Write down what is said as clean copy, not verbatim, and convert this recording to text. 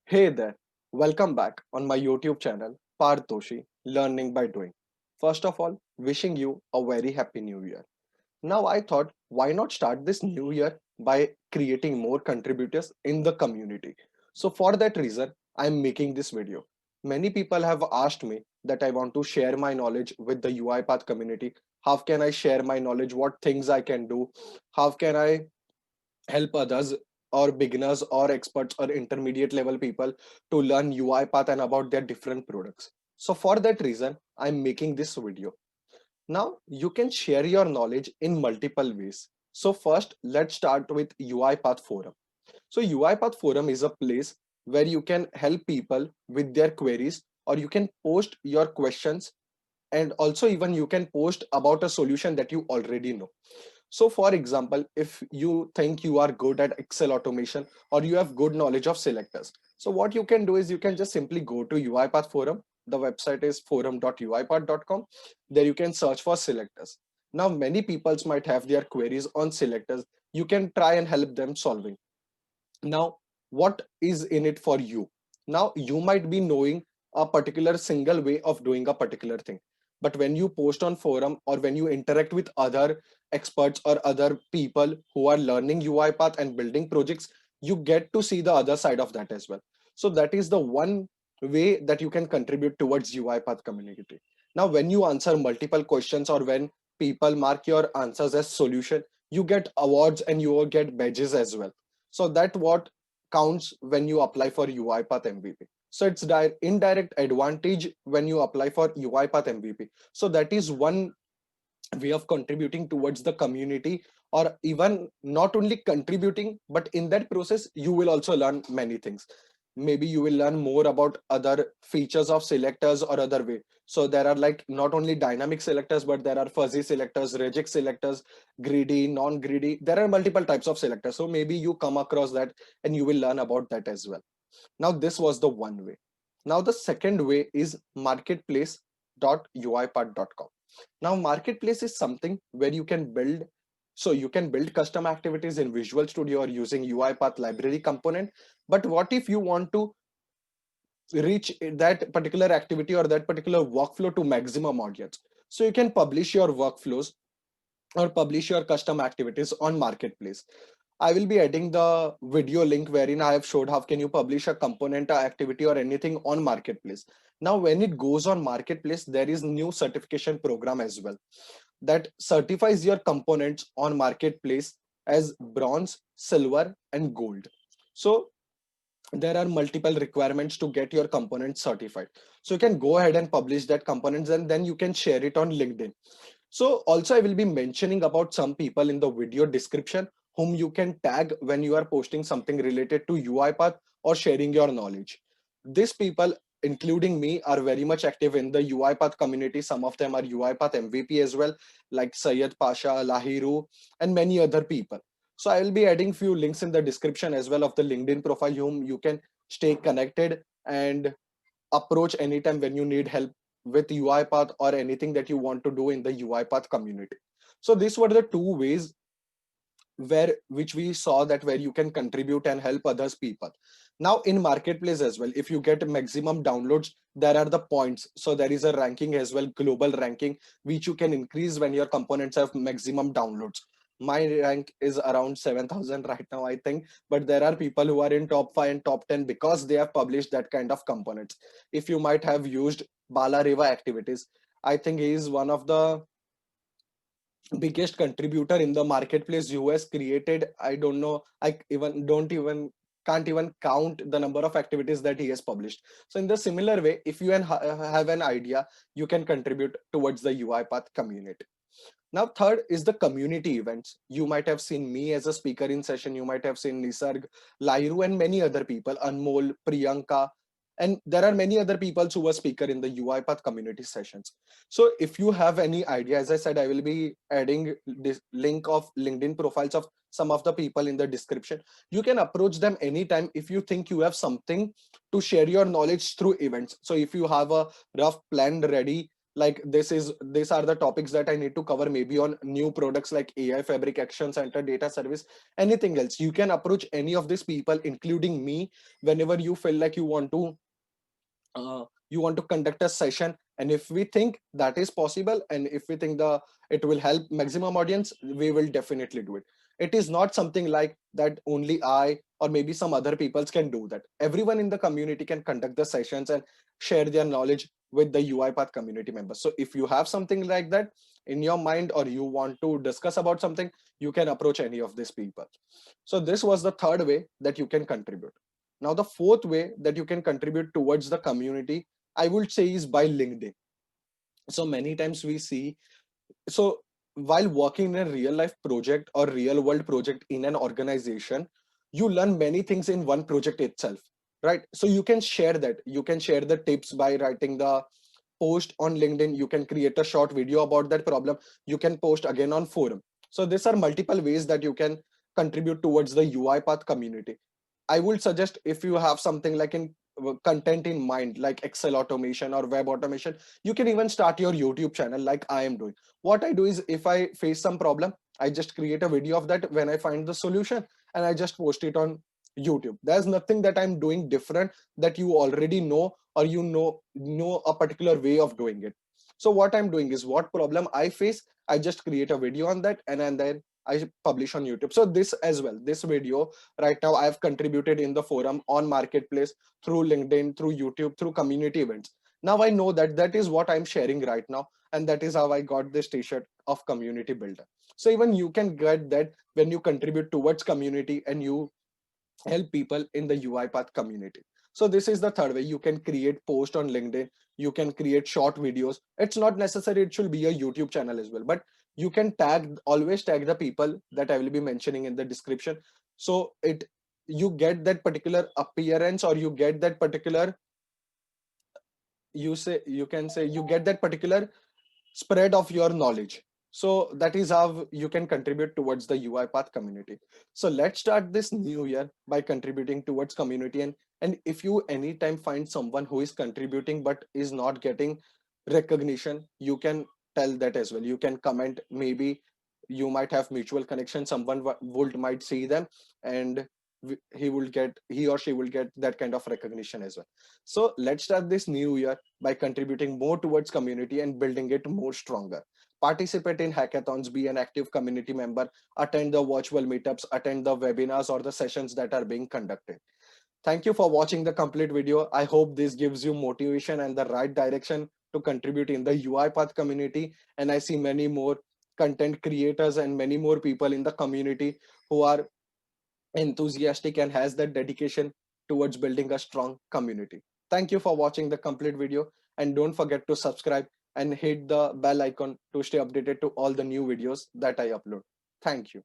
Hey there, welcome back on my YouTube channel, Parth Doshi, Learning by Doing. First of all, wishing you a very happy new year. Now, I thought, why not start this new year by creating more contributors in the community? So, for that reason, I'm making this video. Many people have asked me that I want to share my knowledge with the UiPath community. How can I share my knowledge? What things I can do? How can I help others or beginners or experts or intermediate level people to learn UiPath and about their different products. So for that reason, I'm making this video. Now you can share your knowledge in multiple ways. So first, let's start with UiPath Forum. So UiPath Forum is a place where you can help people with their queries, or you can post your questions, and also even you can post about a solution that you already know. So for example, if you think you are good at Excel automation or you have good knowledge of selectors, so what you can do is you can just simply go to UiPath Forum. The website is forum.uipath.com. There you can search for selectors. Now many peoples might have their queries on selectors. You can try and help them solving. Now what is in it for you? Now you might be knowing a particular single way of doing a particular thing, but when you post on forum or when you interact with other experts or other people who are learning UiPath and building projects, you get to see the other side of that as well. So that is the one way that you can contribute towards UiPath community. Now when you answer multiple questions or when people mark your answers as solution, you get awards and you will get badges as well. So that what counts when you apply for UiPath MVP. So it's indirect advantage when you apply for UiPath MVP. So that is one way of contributing towards the community, or even not only contributing, but in that process you will also learn many things. Maybe you will learn more about other features of selectors or other way. So there are like not only dynamic selectors, but there are fuzzy selectors, regex selectors, greedy, non-greedy. There are multiple types of selectors, so maybe you come across that and you will learn about that as well. Now this was the one way. Now the second way is marketplace.uipath.com. Now marketplace is something where you can build, so you can build custom activities in Visual Studio or using UiPath library component. But what if you want to reach that particular activity or that particular workflow to maximum audience? So you can publish your workflows or publish your custom activities on marketplace. I will be adding the video link wherein I have showed how can you publish a component, a activity or anything on marketplace. Now when it goes on marketplace, there is new certification program as well that certifies your components on marketplace as bronze, silver and gold. So there are multiple requirements to get your component certified. So you can go ahead and publish that components and then you can share it on LinkedIn. So also I will be mentioning about some people in the video description whom you can tag when you are posting something related to UiPath or sharing your knowledge. These people, including me, are very much active in the UiPath community. Some of them are UiPath MVP as well, like Sayed Pasha, Lahiru, and many other people. So I will be adding few links in the description as well of the LinkedIn profile whom you can stay connected and approach anytime when you need help with UiPath or anything that you want to do in the UiPath community. So these were the two ways where which we saw that where you can contribute and help others people. Now in marketplace as well, if you get maximum downloads, there are the points. So there is a ranking as well, global ranking, which you can increase when your components have maximum downloads. My rank is around 7,000 right now, I think, but there are people who are in top 5 and top 10 because they have published that kind of components. If you might have used Balareva activities, I think he is one of the biggest contributor in the marketplace US created. I don't know, I even don't even can't even count the number of activities that he has published. So in the similar way, if you have an idea, you can contribute towards the UiPath community. Now third is the community events. You might have seen me as a speaker in session, you might have seen Nisarg, Lairu and many other people, Anmol, Priyanka, and there are many other people who were speaker in the UiPath community sessions. So if you have any idea, as I said, I will be adding this link of LinkedIn profiles of some of the people in the description. You can approach them anytime if you think you have something to share your knowledge through events. So if you have a rough plan ready, like these are the topics that I need to cover, maybe on new products like AI Fabric, Action Center, data service, anything else, you can approach any of these people, including me, whenever you feel like you want to conduct a session. And if we think that is possible, and if we think the it will help maximum audience, we will definitely do it. It is not something like that only I or maybe some other peoples can do that. Everyone in the community can conduct the sessions and share their knowledge with the UiPath community members. So if you have something like that in your mind, or you want to discuss about something, you can approach any of these people. So this was the third way that you can contribute. Now, the fourth way that you can contribute towards the community, I would say, is by LinkedIn. So many times we see, so while working in a real life project or real world project in an organization, you learn many things in one project itself, right? So you can share that. You can share the tips by writing the post on LinkedIn. You can create a short video about that problem. You can post again on forum. So these are multiple ways that you can contribute towards the UiPath community. I would suggest, if you have something like in content in mind, like Excel automation or web automation, you can even start your YouTube channel like I am doing. What I do is, if I face some problem, I just create a video of that when I find the solution, and I just post it on YouTube. There's nothing that I'm doing different that you already know, or know a particular way of doing it. So what I'm doing is, what problem I face, I just create a video on that, and then I publish on YouTube. So this as well, this video right now, I have contributed in the forum, on marketplace, through LinkedIn, through YouTube, through community events. Now I know that that is what I'm sharing right now, and that is how I got this t-shirt of community builder. So even you can get that when you contribute towards community and you help people in the UiPath community. So this is the third way. You can create post on LinkedIn. You can create short videos. It's not necessary it should be a YouTube channel as well, but you can always tag the people that I will be mentioning in the description. So you get that particular appearance, or you get that particular, you can say you get that particular spread of your knowledge. So that is how you can contribute towards the UiPath community. So let's start this new year by contributing towards community. And if you anytime find someone who is contributing but is not getting recognition, you can tell that as well. You can comment, maybe you might have mutual connection, someone would might see them, and he or she will get that kind of recognition as well. So let's start this new year by contributing more towards community and building it more stronger. Participate in hackathons, be an active community member, attend the virtual meetups, attend the webinars or the sessions that are being conducted. Thank you for watching the complete video. I hope this gives you motivation and the right direction to contribute in the UiPath community. And I see many more content creators and many more people in the community who are enthusiastic and has that dedication towards building a strong community. Thank you for watching the complete video, and don't forget to subscribe and hit the bell icon to stay updated to all the new videos that I upload. Thank you.